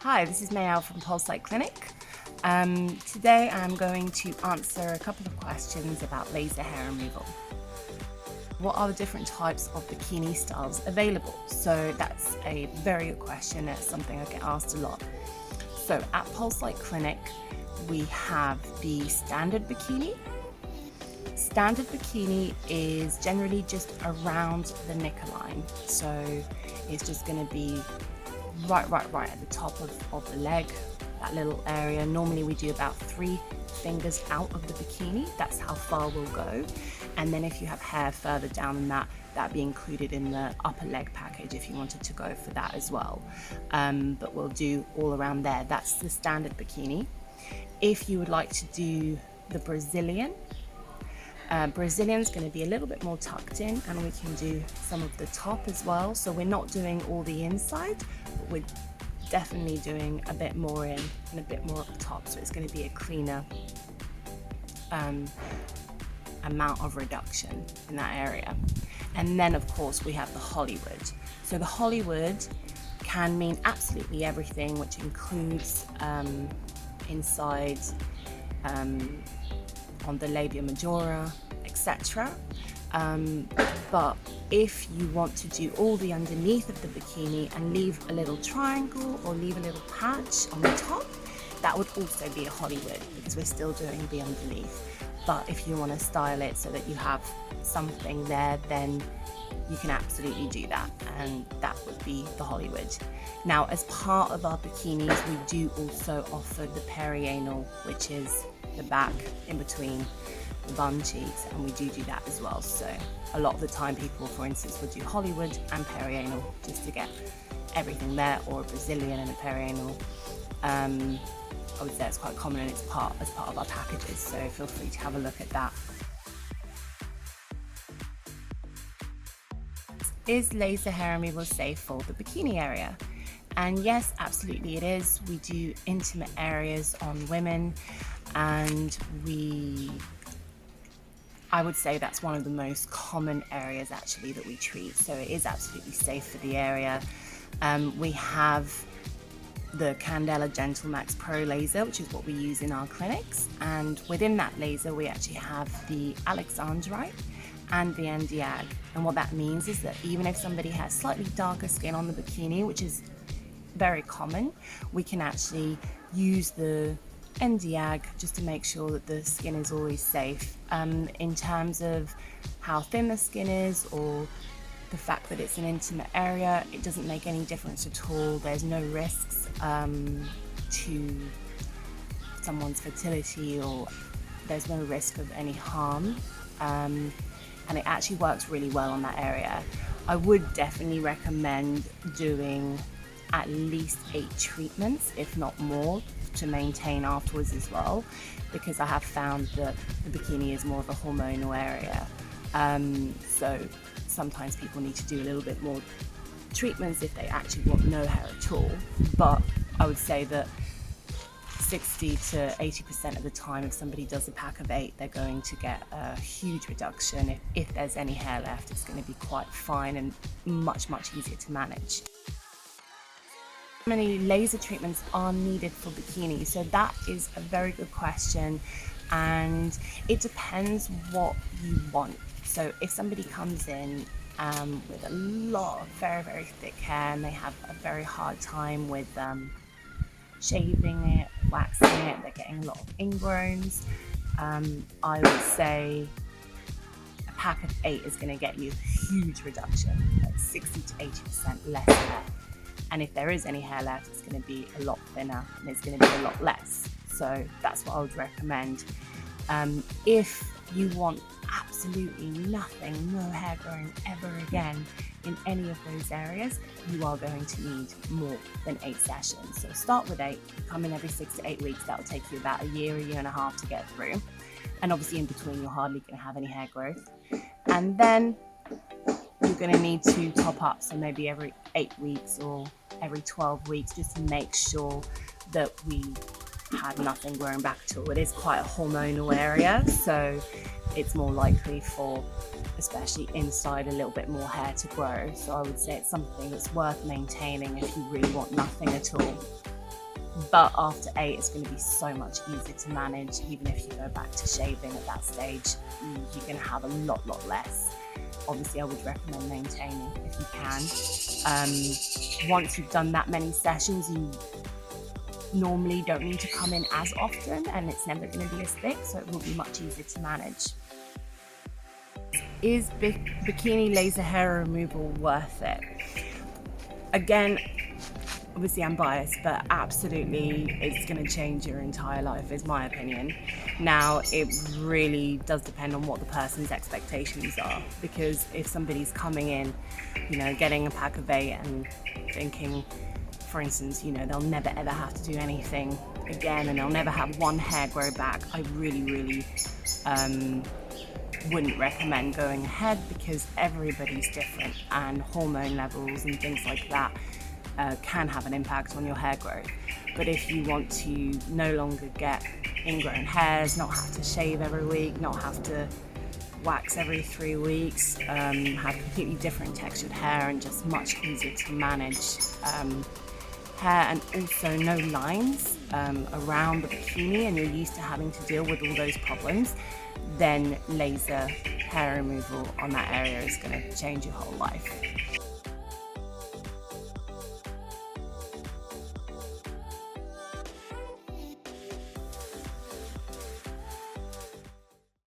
Hi, this is Mayal from Pulsite Clinic. Today I'm going to answer a couple of questions about laser hair removal. What are the different types of bikini styles available? So that's a very good question. It's something I get asked a lot. So at Pulsite Clinic, we have the standard bikini. Standard bikini is generally just around the neckline. So it's just going to be right at the top of the leg, that little area. Normally we do about 3 fingers out of the bikini. That's how far we'll go. And then if you have hair further down than that, that'd be included in the upper leg package if you wanted to go for that as well. But we'll do all around there. That's the standard bikini. If you would like to do the Brazilian's going to be a little bit more tucked in, and we can do some of the top as well. So we're not doing all the inside, but we're definitely doing a bit more in and a bit more at the top. So it's going to be a cleaner amount of reduction in that area. And then of course we have the Hollywood. So the Hollywood can mean absolutely everything, which includes inside on the labia majora, etc. But if you want to do all the underneath of the bikini and leave a little triangle or leave a little patch on the top, that would also be a Hollywood, because we're still doing the underneath. But if you want to style it so that you have something there, then you can absolutely do that, and that would be the Hollywood. Now, as part of our bikinis, we do also offer the perianal, which is the back in between the bum cheeks, and we do that as well. So a lot of the time people, for instance, would do Hollywood and perianal just to get everything there, or a Brazilian and a perianal. I would say it's quite common, and it's as part of our packages, so feel free to have a look at that. Is laser hair removal safe for the bikini area? And yes, absolutely it is. We do intimate areas on women, and I would say that's one of the most common areas actually that we treat. So it is absolutely safe for the area. We have the Candela GentleMax Pro laser, which is what we use in our clinics. And within that laser, we actually have the Alexandrite and the Nd:YAG. And what that means is that even if somebody has slightly darker skin on the bikini, which is very common, we can actually use the Nd:YAG just to make sure that the skin is always safe. In terms of how thin the skin is, or the fact that it's an intimate area, it doesn't make any difference at all. There's no risks to someone's fertility, or there's no risk of any harm. And it actually works really well on that area. I would definitely recommend doing at least 8 treatments, if not more, to maintain afterwards as well, because I have found that the bikini is more of a hormonal area. So sometimes people need to do a little bit more treatments if they actually want no hair at all. But I would say that 60 to 80% of the time, if somebody does a pack of 8, they're going to get a huge reduction. If there's any hair left, it's going to be quite fine and much easier to manage. How many laser treatments are needed for bikinis? So that is a very good question, and it depends what you want. So if somebody comes in with a lot of very thick hair, and they have a very hard time with shaving it, waxing it, they're getting a lot of ingrowns, I would say a pack of 8 is going to get you a huge reduction, like 60 to 80% less hair. And if there is any hair left, it's going to be a lot thinner, and it's going to be a lot less. So that's what I would recommend. If you want absolutely nothing, no hair growing ever again in any of those areas, you are going to need more than 8 sessions. So start with 8, come in every 6 to 8 weeks. That will take you about a year and a half to get through. And obviously in between, you're hardly going to have any hair growth. And then you're going to need to top up, so maybe every 8 weeks or every 12 weeks, just to make sure that we had nothing growing back at all. It is quite a hormonal area, so it's more likely for, especially inside, a little bit more hair to grow. So I would say it's something that's worth maintaining if you really want nothing at all. But after 8, it's going to be so much easier to manage. Even if you go back to shaving at that stage, you're going to have a lot less. Obviously, I would recommend maintaining if you can. Once you've done that many sessions, you normally don't need to come in as often, and it's never going to be as thick, so it will be much easier to manage. Is bikini laser hair removal worth it? Again, obviously I'm biased, but absolutely it's going to change your entire life, is my opinion. Now, it really does depend on what the person's expectations are, because if somebody's coming in, getting a pack of 8 and thinking, for instance, they'll never ever have to do anything again and they'll never have one hair grow back, I really wouldn't recommend going ahead, because everybody's different and hormone levels and things like that can have an impact on your hair growth. But if you want to no longer get ingrown hairs, not have to shave every week, not have to wax every 3 weeks, have completely different textured hair and just much easier to manage hair, and also no lines around the bikini, and you're used to having to deal with all those problems, then laser hair removal on that area is going to change your whole life.